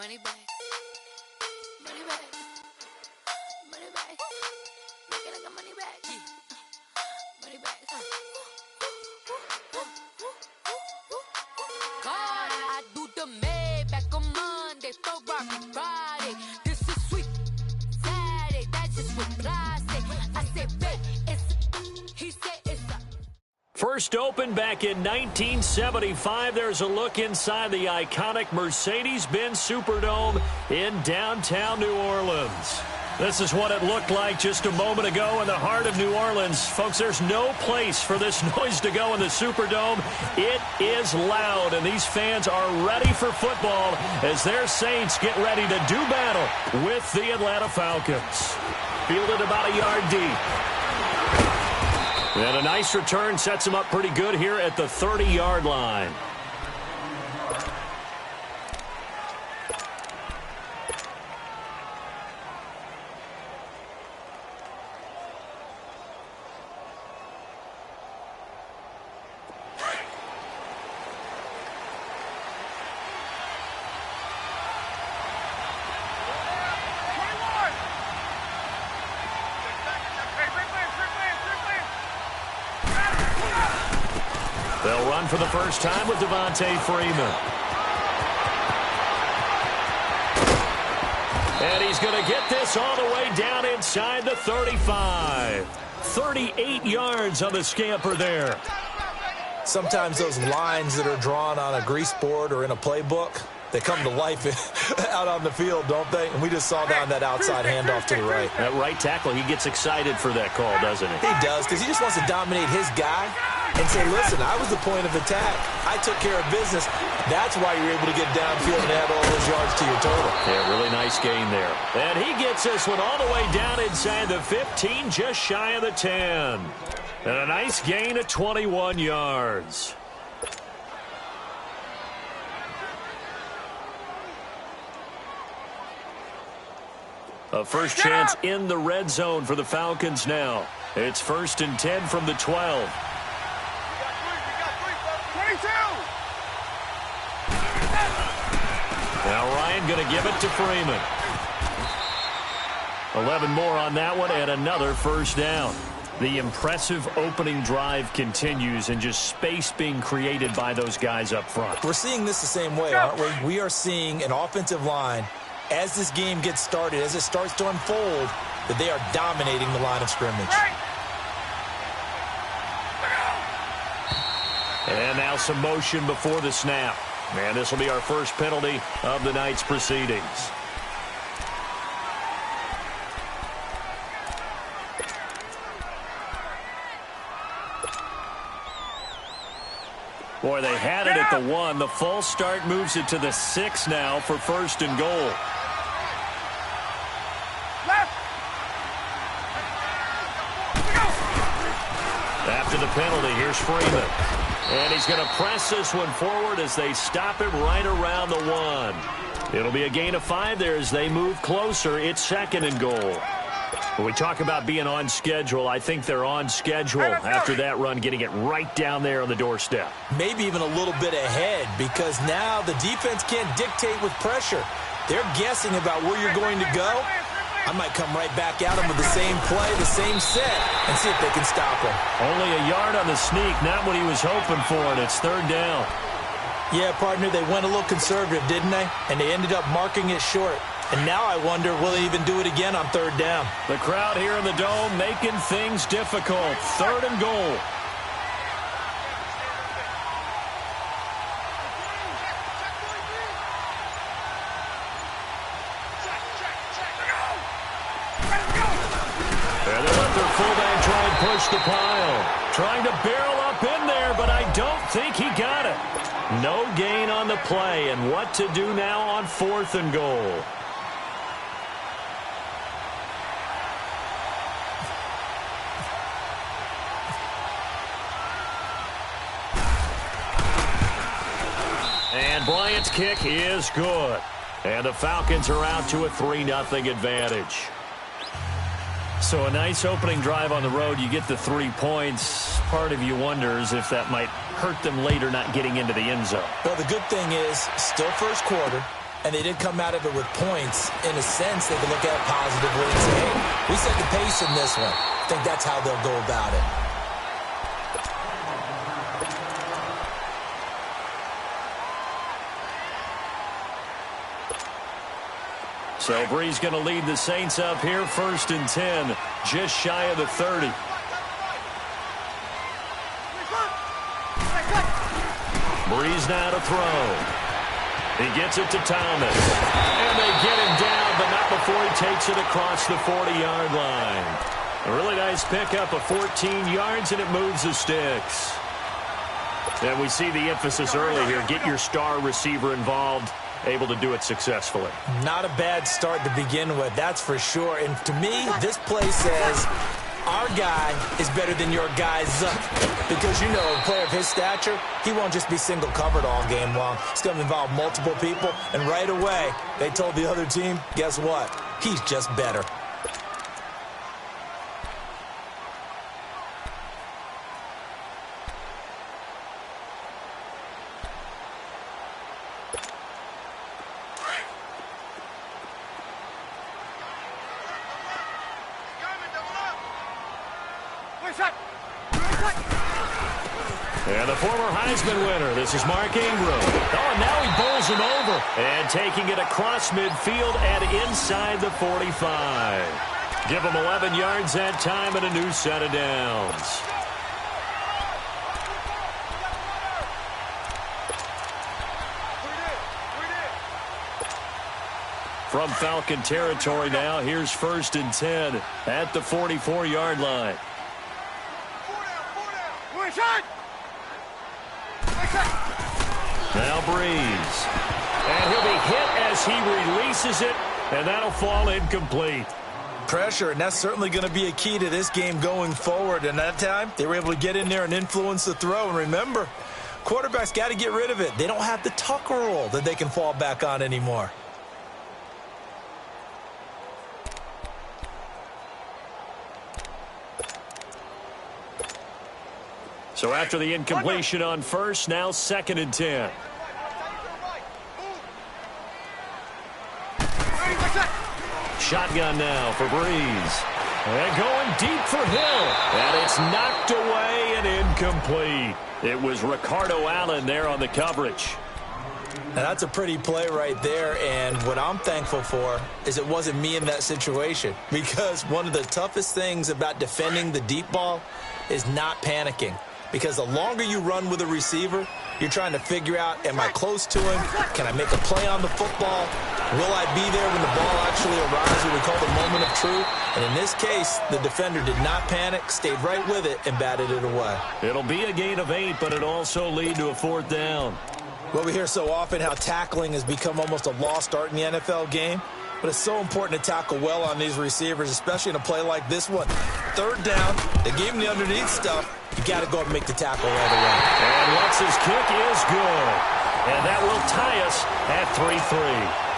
Money back. Money back. Money back. Make it like a money back. Money back. God, I do the Maybach on Monday, Ferrari Friday. This is sweet Saturday. That's just what I say. I said, babe, he said it's a. First opened back in 1975, there's a look inside the iconic Mercedes-Benz Superdome in downtown New Orleans. This is what it looked like just a moment ago in the heart of New Orleans. Folks, there's no place for this noise to go in the Superdome. It is loud, and these fans are ready for football as their Saints get ready to do battle with the Atlanta Falcons. Fielded about a yard deep. And a nice return sets him up pretty good here at the 30-yard line. They'll run for the first time with Devontae Freeman. And he's going to get this all the way down inside the 35. 38 yards on the scamper there. Sometimes those lines that are drawn on a grease board or in a playbook, they come to life out on the field, don't they? And we just saw that on that outside handoff to the right. That right tackle, he gets excited for that call, doesn't he? He does, because he just wants to dominate his guy and say, listen, I was the point of attack. I took care of business. That's why you're able to get downfield and add all those yards to your total. Yeah, really nice gain there. And he gets this one all the way down inside the 15, just shy of the 10. And a nice gain of 21 yards. A first chance in the red zone for the Falcons now. It's 1st and 10 from the 12. Now Ryan going to give it to Freeman. 11 more on that one and another first down. The impressive opening drive continues and just space being created by those guys up front. We're seeing this the same way, aren't we? We are seeing an offensive line, as this game gets started, as it starts to unfold, that they are dominating the line of scrimmage. And now some motion before the snap. And this will be our first penalty of the night's proceedings. Boy, they had it at the 1. The false start moves it to the 6 now for 1st and goal. After the penalty, here's Freeman. And he's going to press this one forward as they stop him right around the 1. It'll be a gain of 5 there as they move closer. It's 2nd and goal. When we talk about being on schedule, I think they're on schedule after that run, getting it right down there on the doorstep. Maybe even a little bit ahead, because now the defense can't dictate with pressure. They're guessing about where you're going to go. I might come right back at them with the same play, the same set, and see if they can stop him. Only a yard on the sneak, not what he was hoping for, and it's 3rd down. Yeah, partner, they went a little conservative, didn't they? And they ended up marking it short. And now I wonder, will they even do it again on 3rd down? The crowd here in the Dome making things difficult. 3rd and goal. And they let their fullback try and push the pile. Trying to barrel up in there, but I don't think he got it. No gain on the play, and what to do now on 4th and goal. And Bryant's kick is good. And the Falcons are out to a 3-0 advantage. So a nice opening drive on the road. You get the 3 points. Part of you wonders if that might hurt them later not getting into the end zone. Well, the good thing is, still first quarter. and they did come out of it with points. In a sense, they could look at it positively and say, hey, we set the pace in this one. I think that's how they'll go about it. So Bree's going to lead the Saints up here, 1st and 10, just shy of the 30. Breeze now to throw. He gets it to Thomas. And they get him down, but not before he takes it across the 40-yard line. A really nice pickup of 14 yards, and it moves the sticks. And we see the emphasis early here. Get your star receiver involved, able to do it successfully. Not a bad start to begin with, that's for sure. And to me, this play says our guy is better than your guy's because, you know, a player of his stature, he won't just be single covered all game long. It's going to involve multiple people, and right away, they told the other team, guess what? He's just better. And the former Heisman winner, this is Mark Ingram. Oh, and now he bowls him over. And taking it across midfield and inside the 45. Give him 11 yards that time and a new set of downs. From Falcon territory now, here's 1st and 10 at the 44-yard line. Now Breeze. And he'll be hit as he releases it, and that'll fall incomplete. Pressure, and that's certainly going to be a key to this game going forward. And that time, they were able to get in there and influence the throw. And remember, quarterbacks got to get rid of it. They don't have the Tucker rule that they can fall back on anymore. So after the incompletion on first, now 2nd and 10. Shotgun now for Breeze. And going deep for Hill. And it's knocked away and incomplete. It was Ricardo Allen there on the coverage. Now that's a pretty play right there, and what I'm thankful for is it wasn't me in that situation, because one of the toughest things about defending the deep ball is not panicking. Because the longer you run with a receiver, you're trying to figure out, am I close to him? Can I make a play on the football? Will I be there when the ball actually arrives, what we call the moment of truth? And in this case, the defender did not panic, stayed right with it, and batted it away. It'll be a gain of 8, but it'll also lead to a 4th down. Well, we hear so often how tackling has become almost a lost art in the NFL game. But it's so important to tackle well on these receivers, especially in a play like this one. 3rd down, they gave him the underneath stuff. You got to go and make the tackle right away. And Lutz's kick is good. And that will tie us at 3-3.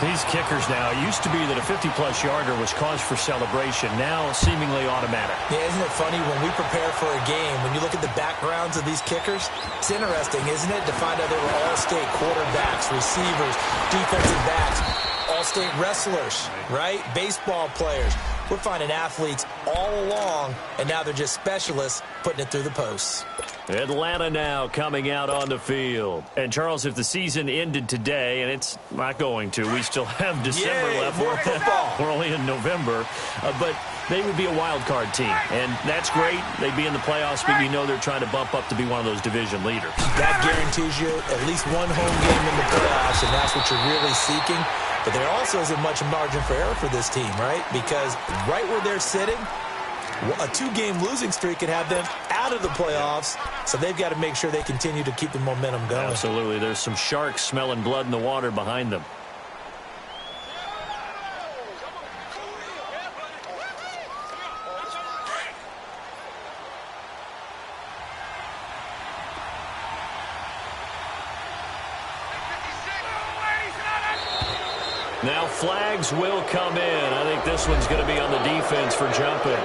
These kickers now, it used to be that a 50-plus yarder was cause for celebration. Now seemingly automatic. Yeah, isn't it funny when we prepare for a game, when you look at the backgrounds of these kickers, it's interesting, isn't it, to find out they were all-state quarterbacks, receivers, defensive backs, all-state wrestlers, right? Baseball players. We're finding athletes all along, and now they're just specialists putting it through the posts. Atlanta now coming out on the field. And, Charles, if the season ended today, and it's not going to, we still have December left. More football. We're only in November. But they would be a wild card team. And that's great. They'd be in the playoffs, but you know they're trying to bump up to be one of those division leaders. That guarantees you at least one home game in the playoffs, and that's what you're really seeking. But there also isn't much margin for error for this team, right? Because right where they're sitting, a 2-game losing streak could have them out of the playoffs, so they've got to make sure they continue to keep the momentum going. Absolutely. There's some sharks smelling blood in the water behind them. Now flags will come in. I think this one's going to be on the defense for jumping.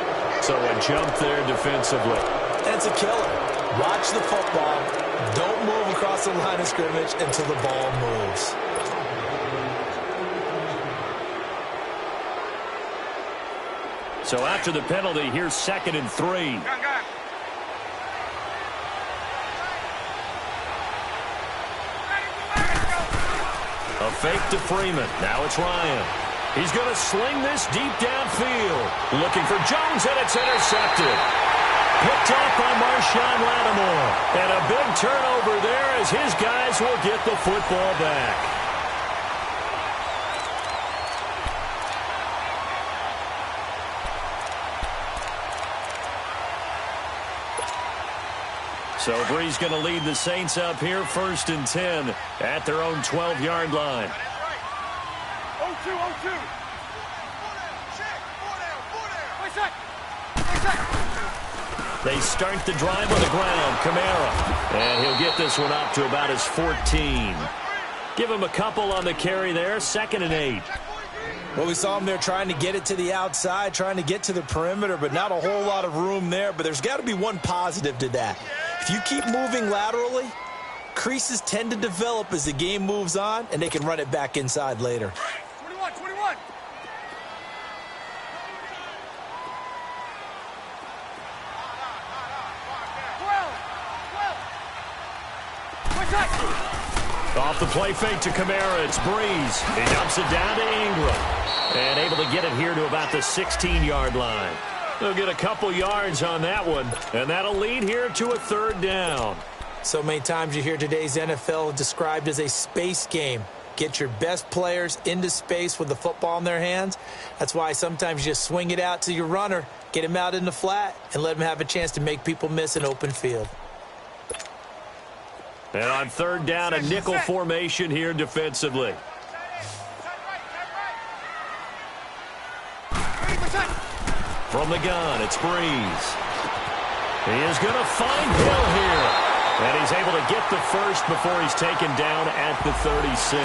So a jump there defensively. And it's a killer. Watch the football. Don't move across the line of scrimmage until the ball moves. So after the penalty, here's 2nd and 3. A fake to Freeman. Now it's Ryan. He's going to sling this deep downfield. Looking for Jones, and it's intercepted. Picked off by Marshawn Lattimore. And a big turnover there as his guys will get the football back. So Bree's going to lead the Saints up here 1st and 10 at their own 12-yard line. 0-2. They start the drive on the ground. Kamara. And he'll get this one up to about his 14. Give him a couple on the carry there. 2nd and 8. Well, we saw him there trying to get it to the outside, trying to get to the perimeter, but not a whole lot of room there. But there's got to be one positive to that. If you keep moving laterally, creases tend to develop as the game moves on, and they can run it back inside later. 21. Off the play fake to Kamara, it's Breeze. He dumps it down to Ingram. And able to get it here to about the 16-yard line. They'll get a couple yards on that one, and that'll lead here to a 3rd down. So many times you hear today's NFL described as a space game. Get your best players into space with the football in their hands. That's why sometimes you just swing it out to your runner, get him out in the flat, and let him have a chance to make people miss an open field. And on 3rd down, a nickel formation here defensively. From the gun, it's Breeze. He is going to find Hill here. And he's able to get the first before he's taken down at the 36.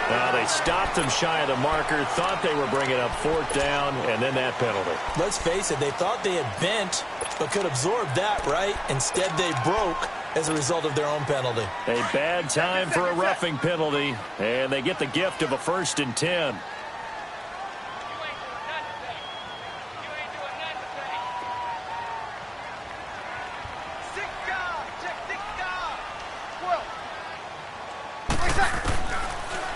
Now they stopped him shy of the marker, thought they were bringing up 4th down, and then that penalty. Let's face it, they thought they had bent, but could absorb that, right? Instead, they broke as a result of their own penalty. A bad time for a roughing penalty, and they get the gift of a 1st and 10.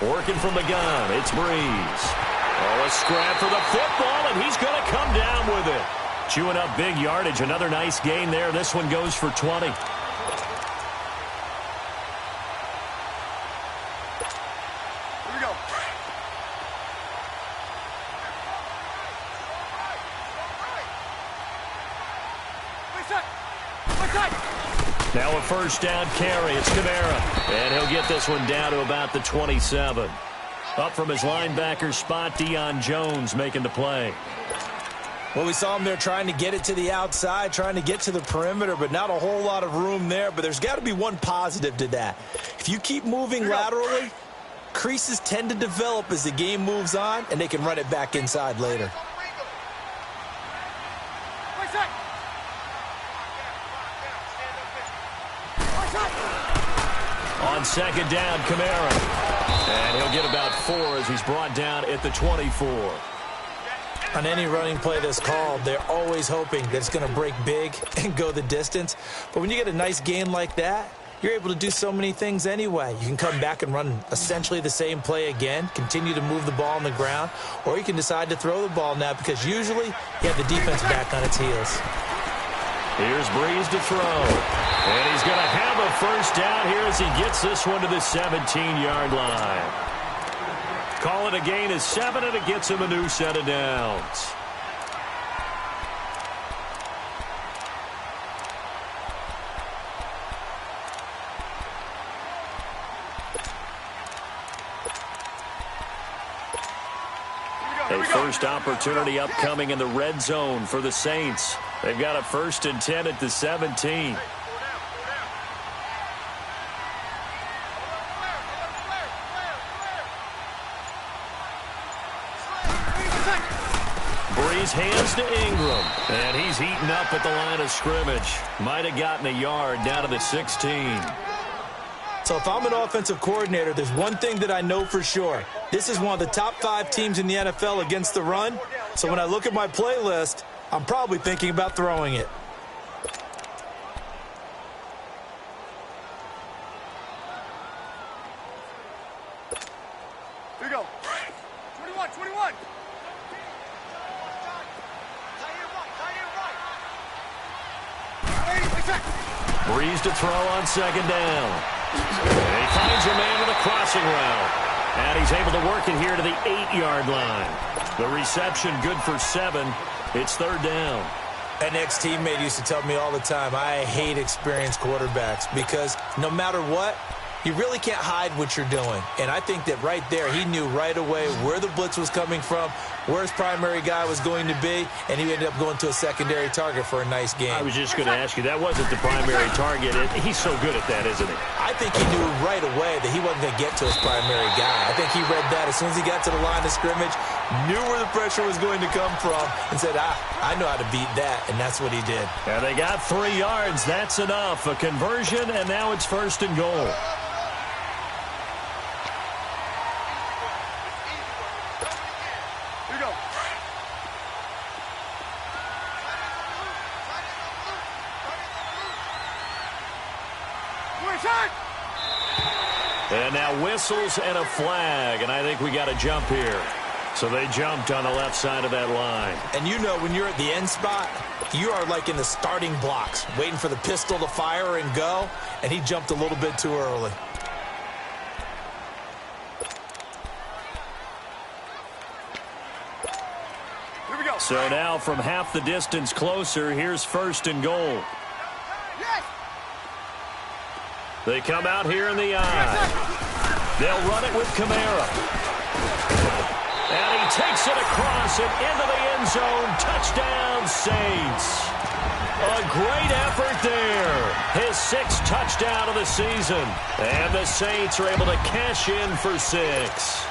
Working from the gun, it's Breeze. Oh, a scrap for the football, and he's going to come down with it. Chewing up big yardage, another nice gain there. This one goes for 20. Here we go. Now a 1st down carry. It's Kamara. And he'll get this one down to about the 27. Up from his linebacker spot, Deion Jones making the play. Well, we saw him there trying to get it to the outside, trying to get to the perimeter, but not a whole lot of room there. But there's got to be one positive to that. If you keep moving laterally, creases tend to develop as the game moves on, and they can run it back inside later. On 2nd down, Kamara. And he'll get about 4 as he's brought down at the 24. On any running play that's called, they're always hoping that it's going to break big and go the distance. But when you get a nice gain like that, you're able to do so many things anyway. You can come back and run essentially the same play again, continue to move the ball on the ground, or you can decide to throw the ball now because usually you have the defense back on its heels. Here's Breeze to throw. And he's going to have a 1st down here as he gets this one to the 17-yard line. Call it a gain of 7, and it gets him a new set of downs. A first opportunity upcoming in the red zone for the Saints. They've got a 1st and 10 at the 17. Breeze hands to Ingram, and he's heating up at the line of scrimmage. Might have gotten a yard down to the 16. So if I'm an offensive coordinator, there's one thing that I know for sure. This is one of the top 5 teams in the NFL against the run. So when I look at my playlist, I'm probably thinking about throwing it. Here we go. 21, 21. Breeze to throw on second down. And he finds a man with a crossing route. And he's able to work it here to the 8-yard line. The reception good for 7. It's third down. An ex-teammate used to tell me all the time, I hate experienced quarterbacks because no matter what, you really can't hide what you're doing. And I think that right there, he knew right away where the blitz was coming from, where his primary guy was going to be, and he ended up going to a secondary target for a nice game. I was just going to ask you, that wasn't the primary target. He's so good at that, isn't he? I think he knew right away that he wasn't going to get to his primary guy. I think he read that as soon as he got to the line of scrimmage, knew where the pressure was going to come from, and said, I know how to beat that, and that's what he did. And they got 3 yards. That's enough. A conversion, and now it's first and goal. And now whistles and a flag, and I think we got a jump here. So they jumped on the left side of that line. And you know when you're at the end spot, you are like in the starting blocks, waiting for the pistol to fire and go, and he jumped a little bit too early. Here we go. So now from half the distance closer, here's first and goal. Yes. They come out here in the eye. They'll run it with Kamara. And he takes it across and into the end zone. Touchdown, Saints. A great effort there. His 6th touchdown of the season. And the Saints are able to cash in for 6.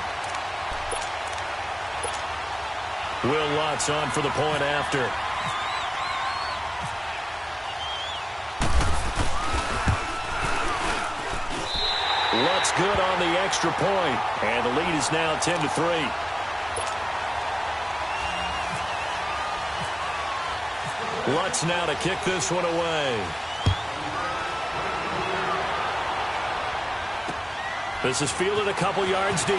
Will Lutz on for the point after. Lutz good on the extra point. And the lead is now 10-3. Lutz now to kick this one away. This is fielded a couple yards deep.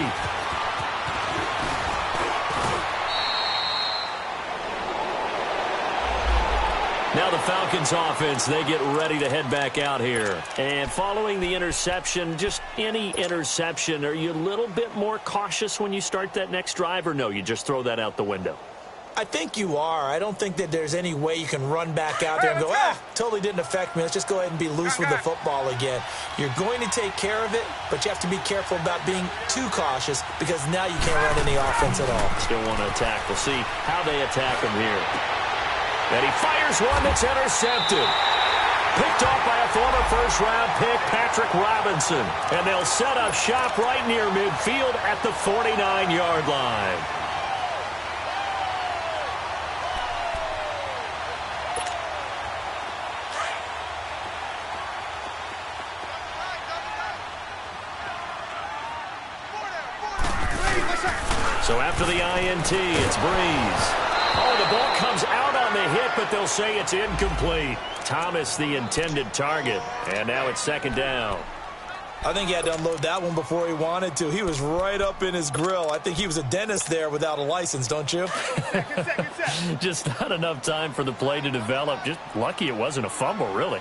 Now the Falcons offense, they get ready to head back out here. And following the interception, just any interception, are you a little bit more cautious when you start that next drive, or no, you just throw that out the window? I think you are. I don't think that there's any way you can run back out there and go, totally didn't affect me. Let's just go ahead and be loose with the football again. You're going to take care of it, but you have to be careful about being too cautious because now you can't run any offense at all. Still want to attack. We'll see how they attack him here. And he fires one that's intercepted. Picked off by a former first-round pick, Patrick Robinson. And they'll set up shop right near midfield at the 49-yard line. So after the INT, it's Breeze. Oh, the ball comes out on the hit, but they'll say it's incomplete. Thomas, the intended target. And now it's second down. I think he had to unload that one before he wanted to. He was right up in his grill. I think he was a dentist there without a license, don't you? Good set. Just not enough time for the play to develop. Just lucky it wasn't a fumble, really.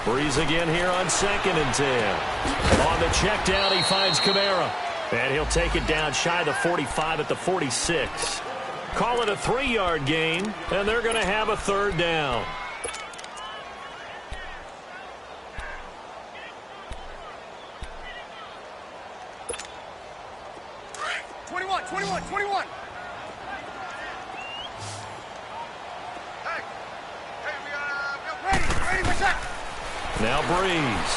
Breeze again here on 2nd and 10. On the check down, he finds Kamara. And he'll take it down shy of the 45 at the 46. Call it a 3-yard gain, and they're going to have a third down. Now Breeze.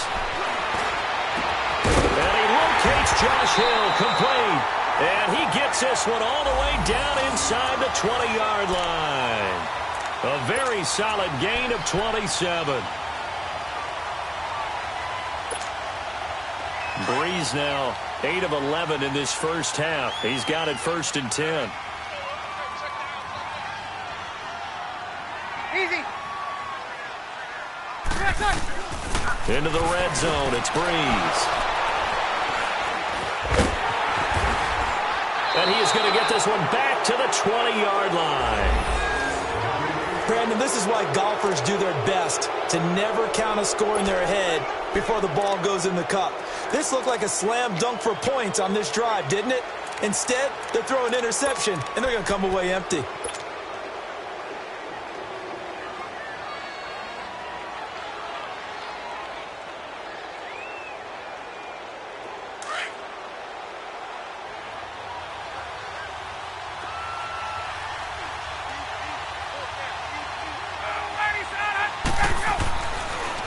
And he locates Josh Hill, complete. And he gets this one all the way down inside the 20-yard line. A very solid gain of 27. Breeze now 8 of 11 in this first half. He's got it 1st and 10. Easy. Into the red zone. It's Breeze. And he is going to get this one back to the 20-yard line. Brandon, this is why golfers do their best to never count a score in their head before the ball goes in the cup. This looked like a slam dunk for points on this drive, didn't it? Instead, they're throwing an interception, and they're going to come away empty.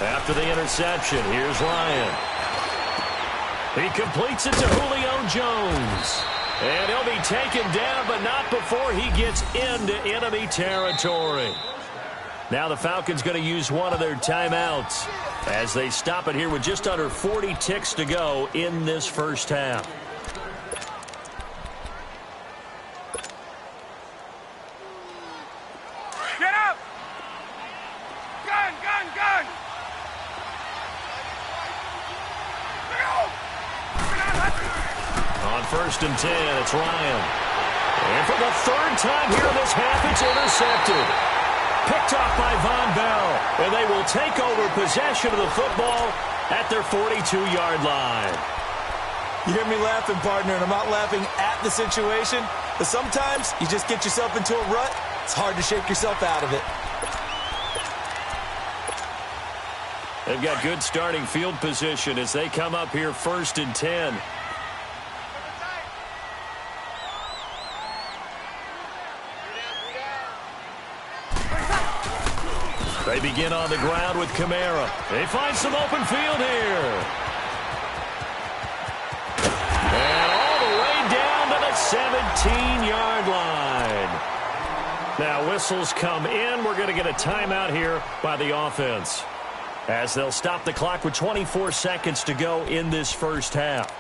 After the interception, here's Ryan. He completes it to Julio Jones. And he'll be taken down, but not before he gets into enemy territory. Now the Falcons going to use one of their timeouts as they stop it here with just under 40 ticks to go in this first half. Get up! Gun, gun, gun! On 1st and 10, it's Ryan. And for the 3rd time here in this half, it's intercepted. Picked off by Von Bell. And they will take over possession of the football at their 42-yard line. You hear me laughing, partner, and I'm not laughing at the situation, but sometimes you just get yourself into a rut. It's hard to shake yourself out of it. They've got good starting field position as they come up here 1st and 10. They begin on the ground with Kamara. They find some open field here. And all the way down to the 17-yard line. Now whistles come in. We're going to get a timeout here by the offense, as they'll stop the clock with 24 seconds to go in this first half.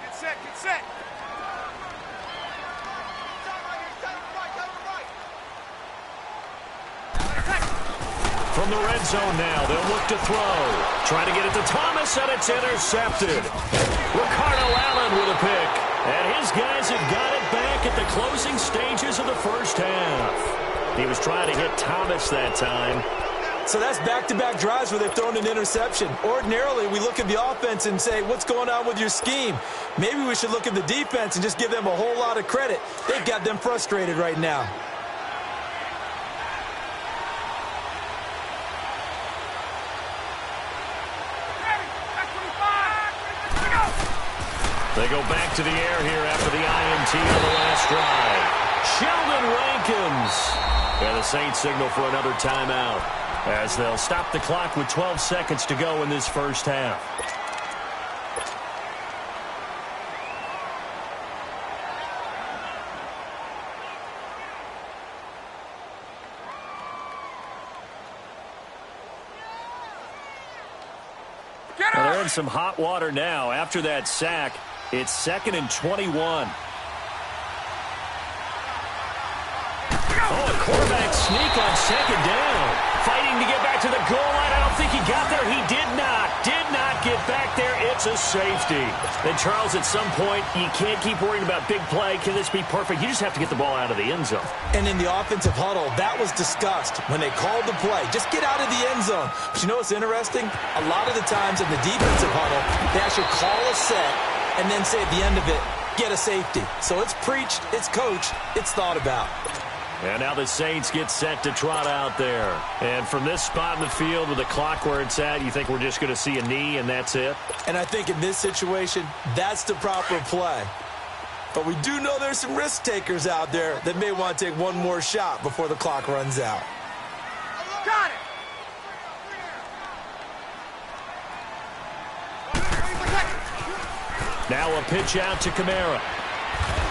Get set, get set. From the red zone now, they'll look to throw. Trying to get it to Thomas, and it's intercepted. Ricardo Allen with a pick. And his guys have got it back at the closing stages of the first half. He was trying to hit Thomas that time. So that's back-to-back drives where they've thrown an interception. Ordinarily, we look at the offense and say, what's going on with your scheme? Maybe we should look at the defense and just give them a whole lot of credit. They've got them frustrated right now. They go back to the air here after the INT on the last drive. Sheldon Rankins. And the Saints signal for another timeout, as they'll stop the clock with 12 seconds to go in this first half. Well, they're in some hot water now. After that sack, it's 2nd and 21. Oh, a quarterback sneak on 2nd down. Fighting to get back to the goal line. I don't think he got there. He did not get back there. It's a safety. And, Charles, at some point, you can't keep worrying about big play. Can this be perfect? You just have to get the ball out of the end zone. And in the offensive huddle, that was discussed when they called the play. Just get out of the end zone. But you know what's interesting? A lot of the times in the defensive huddle, they actually call a set and then say at the end of it, get a safety. So it's preached, it's coached, it's thought about. And now the Saints get set to trot out there. And from this spot in the field with the clock where it's at, you think we're just going to see a knee and that's it? And I think in this situation, that's the proper play. But we do know there's some risk takers out there that may want to take one more shot before the clock runs out. Got it! Now a pitch out to Kamara.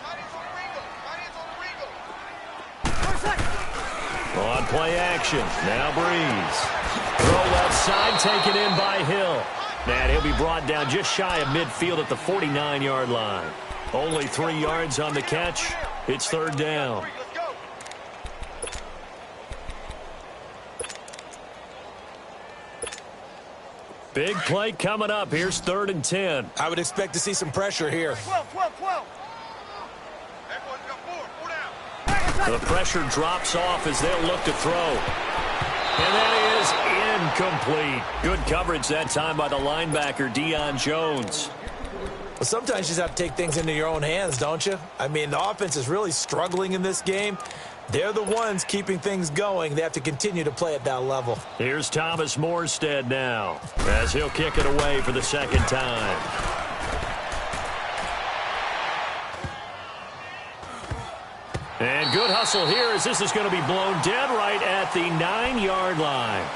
Sale conmigo. action. Now Breeze. Throw left side, taken in by Hill. And he'll be brought down just shy of midfield at the 49-yard line. Only 3 yards on the catch. It's third down. Big play coming up. Here's 3rd and 10. I would expect to see some pressure here. 12. The pressure drops off as they'll look to throw. And that is incomplete. Good coverage that time by the linebacker, Deion Jones. Well, sometimes you just have to take things into your own hands, don't you? I mean, the offense is really struggling in this game. They're the ones keeping things going. They have to continue to play at that level. Here's Thomas Morstead now as he'll kick it away for the second time. And good hustle here as this is going to be blown dead right at the 9-yard line.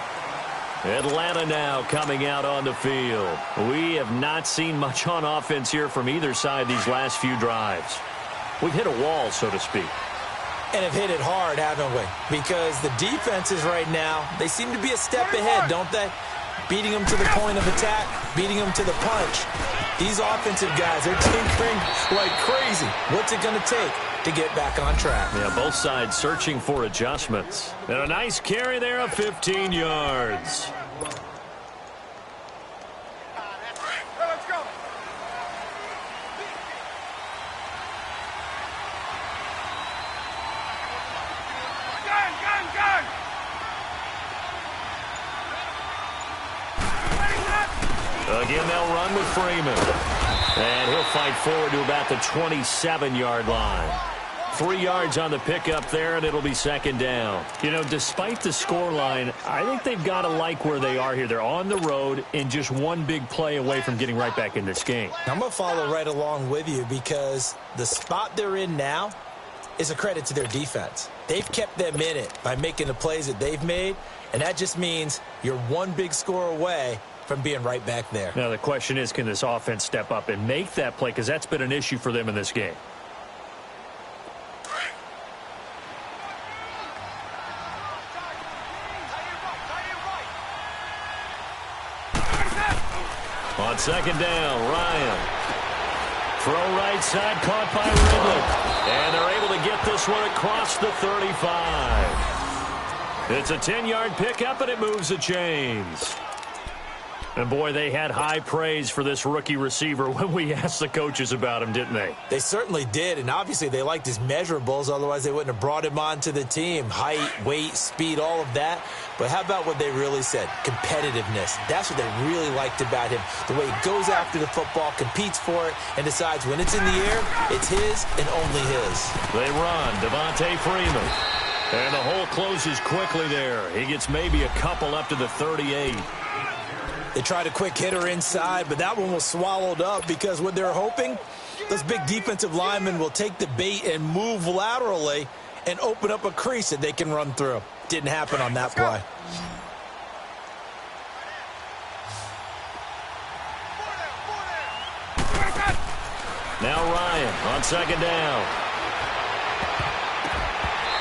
Atlanta now coming out on the field. We have not seen much on offense here from either side these last few drives. We've hit a wall, so to speak. And have hit it hard, haven't we? Because the defenses right now, they seem to be a step ahead, don't they? Beating them to the point of attack, beating them to the punch. These offensive guys are tinkering like crazy. What's it going to take to get back on track? Yeah, both sides searching for adjustments. And a nice carry there of 15 yards. Again, they'll run with Freeman. And he'll fight forward to about the 27-yard line. 3 yards on the pickup there, and it'll be second down. You know, despite the scoreline, I think they've got to like where they are here. They're on the road and just one big play away from getting right back in this game. I'm going to follow right along with you because the spot they're in now is a credit to their defense. They've kept them in it by making the plays that they've made, and that just means you're one big score away from being right back there. Now, the question is, can this offense step up and make that play? Because that's been an issue for them in this game. On second down, Ryan. Throw right side, caught by Ridley. And they're able to get this one across the 35. It's a 10-yard pickup, and it moves the chains. And, boy, they had high praise for this rookie receiver when we asked the coaches about him, didn't they? They certainly did, and obviously they liked his measurables. Otherwise, they wouldn't have brought him onto the team. Height, weight, speed, all of that. But how about what they really said? Competitiveness. That's what they really liked about him. The way he goes after the football, competes for it, and decides when it's in the air, it's his and only his. They run. Devontae Freeman. And the hole closes quickly there. He gets maybe a couple up to the 38. They tried a quick hitter inside, but that one was swallowed up because what they're hoping, those big defensive linemen will take the bait and move laterally and open up a crease that they can run through. Didn't happen on that play. Now Ryan on second down.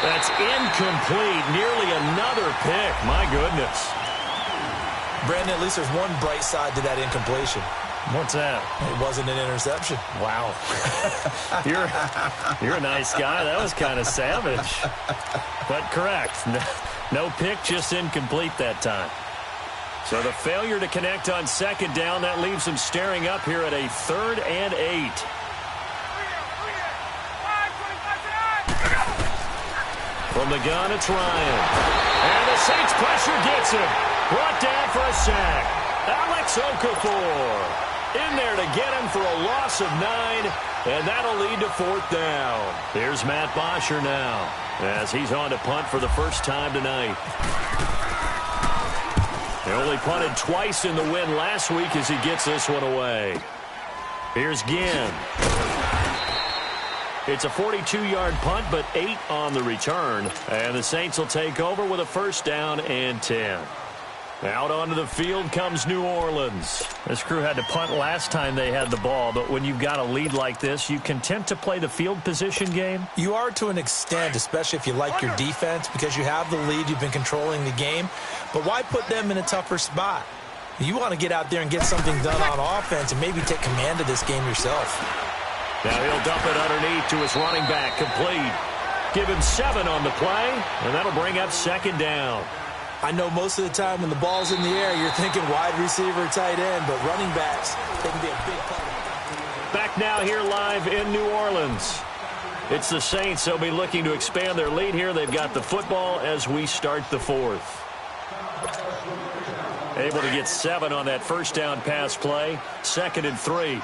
That's incomplete. Nearly another pick. My goodness. Brandon, at least there's one bright side to that incompletion. What's that? It wasn't an interception. Wow. You're a nice guy. That was kind of savage. But correct. No pick, just incomplete that time. So the failure to connect on second down, that leaves them staring up here at a 3rd and 8. From the gun, it's Ryan. And the Saints pressure gets him. Brought down for a sack. Alex Okafor in there to get him for a loss of 9, and that'll lead to 4th down. Here's Matt Bosher now as he's on to punt for the first time tonight. They only punted twice in the win last week as he gets this one away. Here's Ginn. It's a 42-yard punt, but 8 on the return. And the Saints will take over with a 1st down and 10. Out onto the field comes New Orleans. This crew had to punt last time they had the ball, but when you've got a lead like this, you content to play the field position game? You are to an extent, especially if you like your defense, because you have the lead, you've been controlling the game. But why put them in a tougher spot? You want to get out there and get something done on offense and maybe take command of this game yourself. Now he'll dump it underneath to his running back, complete. Give him 7 on the play, and that'll bring up second down. I know most of the time when the ball's in the air, you're thinking wide receiver, tight end, but running backs, they can be a big part of it. Back now here live in New Orleans. It's the Saints. They'll be looking to expand their lead here. They've got the football as we start the fourth. Able to get 7 on that first down pass play. 2nd and 3.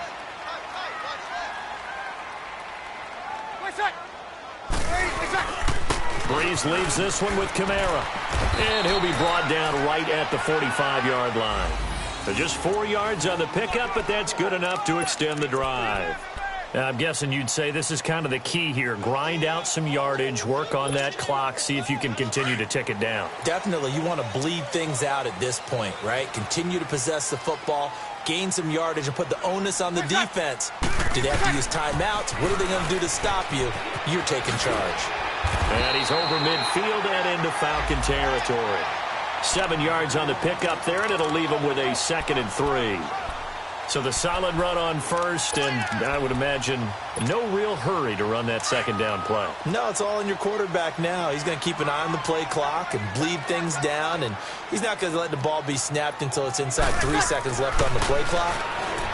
Breeze leaves this one with Kamara. And he'll be brought down right at the 45-yard line. So just 4 yards on the pickup, but that's good enough to extend the drive. Now, I'm guessing you'd say this is kind of the key here. Grind out some yardage, work on that clock, see if you can continue to tick it down. Definitely. You want to bleed things out at this point, right? Continue to possess the football, gain some yardage, and put the onus on the defense. Do they have to use timeouts? What are they going to do to stop you? You're taking charge. And he's over midfield and into Falcon territory. 7 yards on the pickup there, and it'll leave him with a 2nd and 3. So the solid run on first, and I would imagine no real hurry to run that second down play. No, it's all in your quarterback now. He's going to keep an eye on the play clock and bleed things down, and he's not going to let the ball be snapped until it's inside 3 seconds left on the play clock.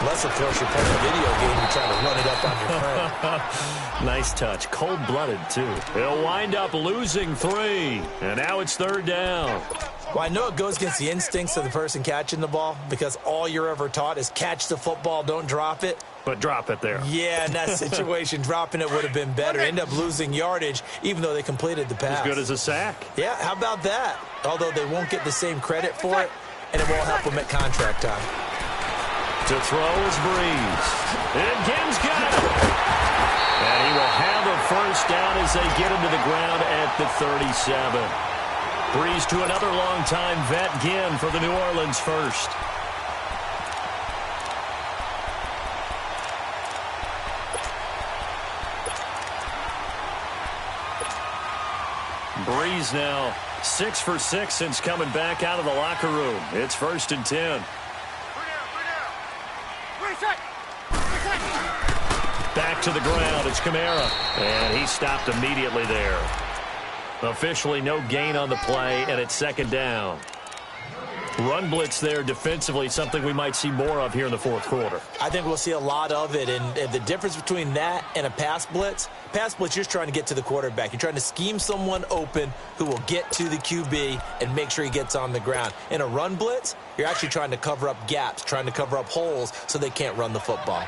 Unless, of course, you're playing a video game and trying to run it up on your friend. Nice touch. Cold-blooded, too. He'll wind up losing 3, and now it's 3rd down. Well, I know it goes against the instincts of the person catching the ball because all you're ever taught is catch the football, don't drop it. But drop it there. Yeah, in that situation, dropping it would have been better. End up losing yardage, even though they completed the pass. As good as a sack. Yeah, how about that? Although they won't get the same credit for it, and it won't help them at contract time. To throw is Breeze. And Ginn's got it. And he will have a first down as they get him to the ground at the 37. Breeze to another long-time vet, Ginn, for the New Orleans first. Breeze now 6 for 6 since coming back out of the locker room. It's 1st and 10. Back to the ground. It's Kamara. And he stopped immediately there. Officially no gain on the play, and it's 2nd down. Run blitz there defensively, something we might see more of here in the 4th quarter. I think we'll see a lot of it, and the difference between that and a pass blitz, you're just trying to get to the quarterback. You're trying to scheme someone open who will get to the QB and make sure he gets on the ground. In a run blitz, you're actually trying to cover up gaps, trying to cover up holes so they can't run the football.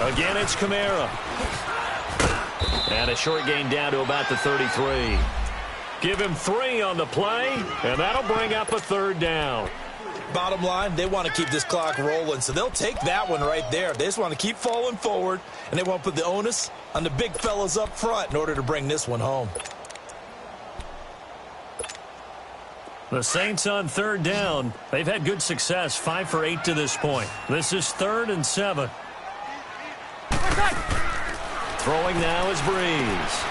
Again, it's Kamara. And a short gain down to about the 33. Give him 3 on the play, and that'll bring up a 3rd down. Bottom line, they want to keep this clock rolling, so they'll take that one right there. They just want to keep falling forward, and they want to put the onus on the big fellas up front in order to bring this one home. The Saints on 3rd down. They've had good success, 5 for 8 to this point. This is 3rd and 7. Throwing now is Breeze.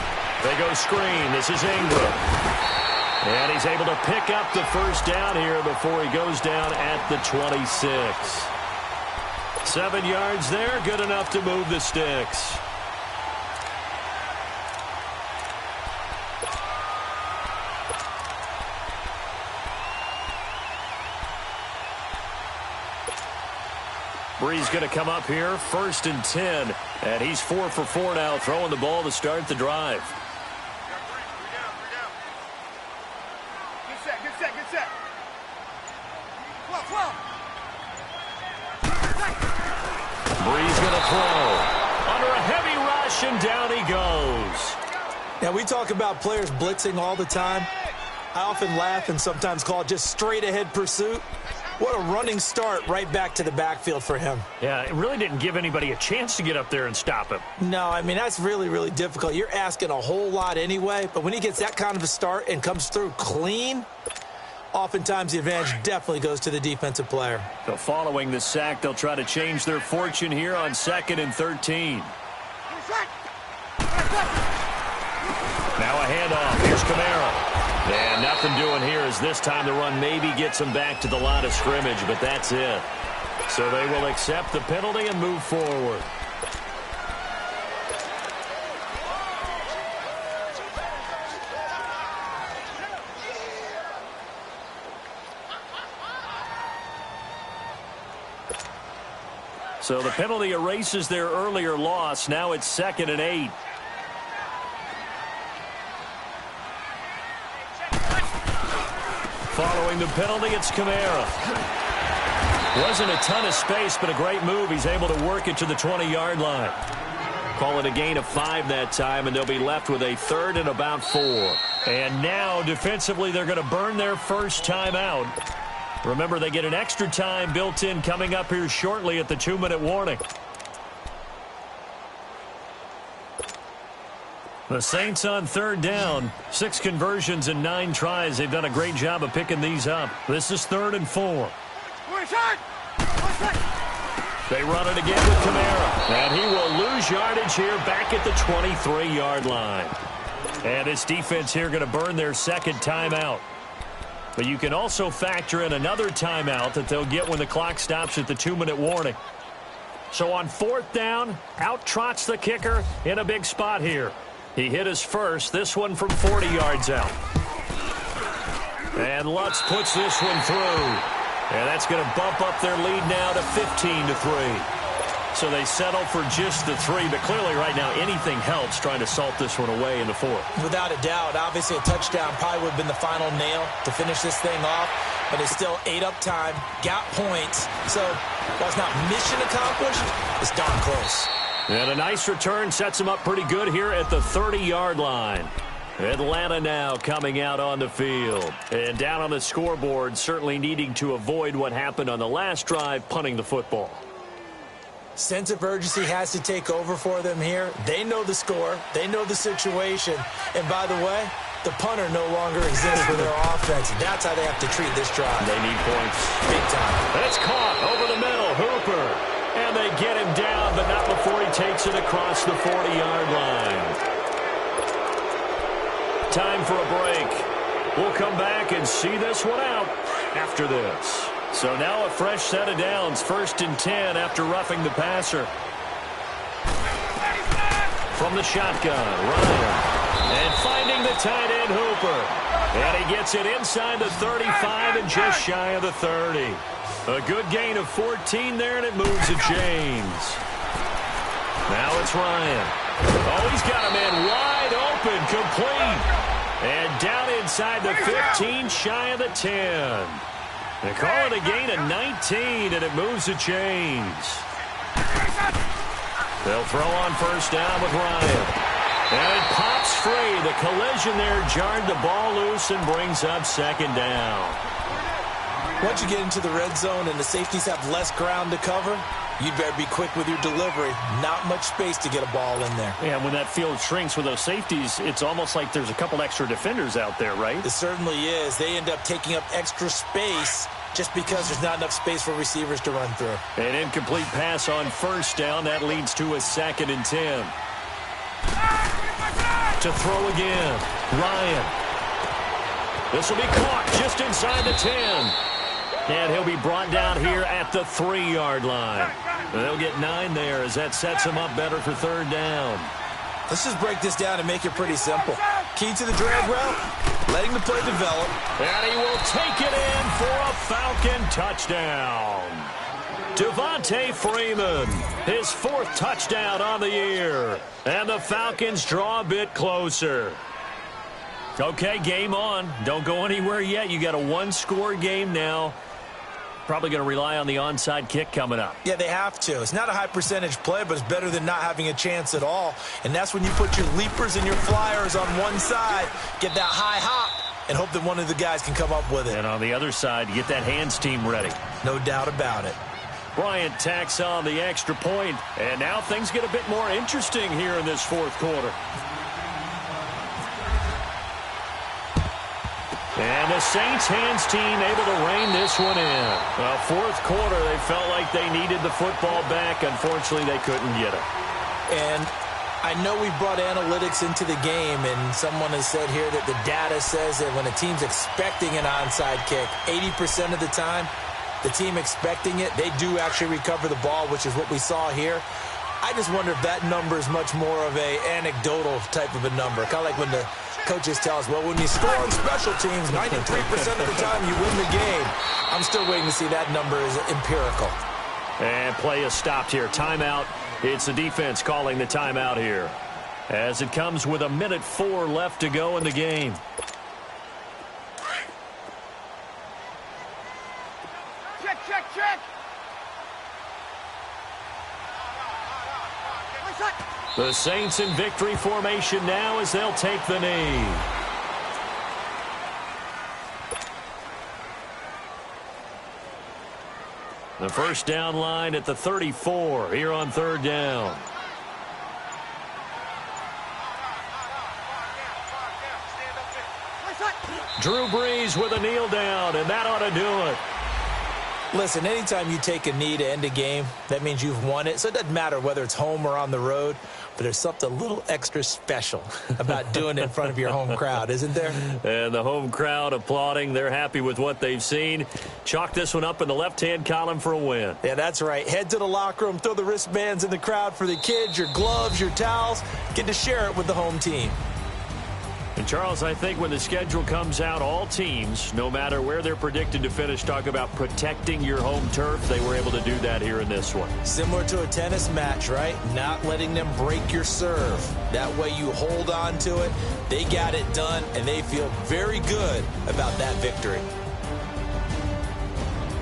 They go screen. This is Ingram. And he's able to pick up the first down here before he goes down at the 26. 7 yards there, good enough to move the sticks. Breeze going to come up here, 1st and 10. And he's 4 for 4 now, throwing the ball to start the drive. Good set. Breeze going to throw. Under a heavy rush, and down he goes. Now, we talk about players blitzing all the time. I often laugh and sometimes call it just straight-ahead pursuit. What a running start right back to the backfield for him. Yeah, it really didn't give anybody a chance to get up there and stop him. No, I mean, that's really, really difficult. You're asking a whole lot anyway, but when he gets that kind of a start and comes through clean, oftentimes the advantage definitely goes to the defensive player. So following the sack, they'll try to change their fortune here on 2nd and 13. Now a handoff. Here's Kamara. And nothing doing here as this time the run maybe gets them back to the line of scrimmage, but that's it. So they will accept the penalty and move forward. So the penalty erases their earlier loss. Now it's 2nd and 8. Following the penalty, it's Kamara. Wasn't a ton of space, but a great move. He's able to work it to the 20-yard line. Call it a gain of 5 that time, and they'll be left with a 3rd and about 4. And now, defensively, they're going to burn their first timeout. Remember, they get an extra time built in coming up here shortly at the 2-minute warning. The Saints on 3rd down. 6 conversions and 9 tries. They've done a great job of picking these up. This is 3rd and 4. They run it again with Kamara. And he will lose yardage here back at the 23-yard line. And this defense here going to burn their 2nd timeout. But you can also factor in another timeout that they'll get when the clock stops at the 2-minute warning. So on 4th down, out trots the kicker in a big spot here. He hit his first, this one from 40 yards out. And Lutz puts this one through. And that's going to bump up their lead now to 15-3. So they settle for just the 3, but clearly right now anything helps trying to salt this one away in the 4th. Without a doubt, obviously a touchdown probably would have been the final nail to finish this thing off, but it's still ate up time, got points. So while it's not mission accomplished, it's darn close. And a nice return sets them up pretty good here at the 30-yard line. Atlanta now coming out on the field. And down on the scoreboard, certainly needing to avoid what happened on the last drive, punting the football. Sense of urgency has to take over for them here. They know the score. They know the situation. And by the way, the punter no longer exists for their offense. That's how they have to treat this drive. They need points. Big time. It's caught over the middle. Hooper. And they get him down, but not before he takes it across the 40-yard line. Time for a break. We'll come back and see this one out after this. So now a fresh set of downs. 1st and 10 after roughing the passer. From the shotgun, Ryan. And finding the tight end, Hooper. And he gets it inside the 35 and just shy of the 30. A good gain of 14 there, and it moves the chains. Now it's Ryan. Oh, he's got a man wide open, complete. And down inside the 15, shy of the 10. They call it a gain of 19, and it moves the chains. They'll throw on 1st down with Ryan. And it pops free. The collision there jarred the ball loose and brings up 2nd down. Once you get into the red zone and the safeties have less ground to cover, you'd better be quick with your delivery. Not much space to get a ball in there. Yeah, when that field shrinks with those safeties, it's almost like there's a couple extra defenders out there, right? It certainly is. They end up taking up extra space just because there's not enough space for receivers to run through. An incomplete pass on 1st down. That leads to a 2nd and 10. To throw again. Ryan. This will be caught just inside the 10. And he'll be brought down here at the 3-yard line. They'll get 9 there as that sets him up better for 3rd down. Let's just break this down and make it pretty simple. Key to the drag route, letting the play develop. And he will take it in for a Falcon touchdown. Devontae Freeman, his 4th touchdown on the year. And the Falcons draw a bit closer. Okay, game on. Don't go anywhere yet. You got a 1-score game now. Probably going to rely on the onside kick coming up. Yeah, they have to. It's not a high percentage play, but it's better than not having a chance at all. And that's when you put your leapers and your flyers on one side, get that high hop, and hope that one of the guys can come up with it. And on the other side, get that hands team ready. No doubt about it. Bryant tacks on the extra point, and now things get a bit more interesting here in this fourth quarter. And the Saints hands team able to rein this one in. Fourth quarter, they felt like they needed the football back. Unfortunately, they couldn't get it. And I know we brought analytics into the game, and someone has said here that the data says that when a team's expecting an onside kick, 80% of the time, the team expecting it, they do actually recover the ball, which is what we saw here. I just wonder if that number is much more of a anecdotal type of a number. Kind of like when the coaches tell us, well, when you score on special teams, 93% of the time you win the game. I'm still waiting to see that number is empirical. And play is stopped here. Timeout. It's the defense calling the timeout here, as it comes with 1:04 left to go in the game. Check. The Saints in victory formation now as they'll take the knee. The first down line at the 34 here on third down. Drew Brees with a kneel down, and that ought to do it. Listen, anytime you take a knee to end a game, that means you've won it. So it doesn't matter whether it's home or on the road, but there's something a little extra special about doing it in front of your home crowd, isn't there? And the home crowd applauding. They're happy with what they've seen. Chalk this one up in the left-hand column for a win. Yeah, that's right. Head to the locker room, throw the wristbands in the crowd for the kids, your gloves, your towels. Get to share it with the home team. And, Charles, I think when the schedule comes out, all teams, no matter where they're predicted to finish, talk about protecting your home turf. They were able to do that here in this one. Similar to a tennis match, right? Not letting them break your serve. That way you hold on to it. They got it done, and they feel very good about that victory.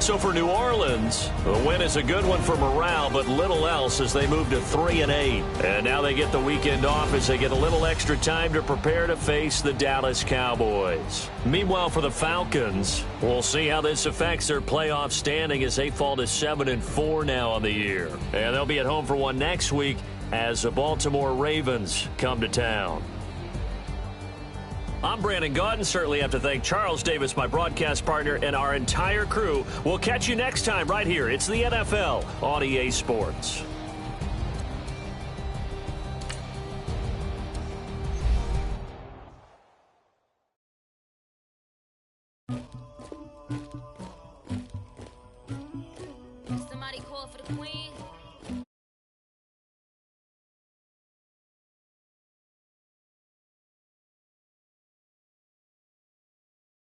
So for New Orleans, the win is a good one for morale, but little else as they move to 3-8. And now they get the weekend off as they get a little extra time to prepare to face the Dallas Cowboys. Meanwhile, for the Falcons, we'll see how this affects their playoff standing as they fall to 7-4 now on the year. And they'll be at home for one next week as the Baltimore Ravens come to town. I'm Brandon Gaudin. Certainly have to thank Charles Davis, my broadcast partner, and our entire crew. We'll catch you next time right here. It's the NFL on EA Sports. Somebody call for the queen.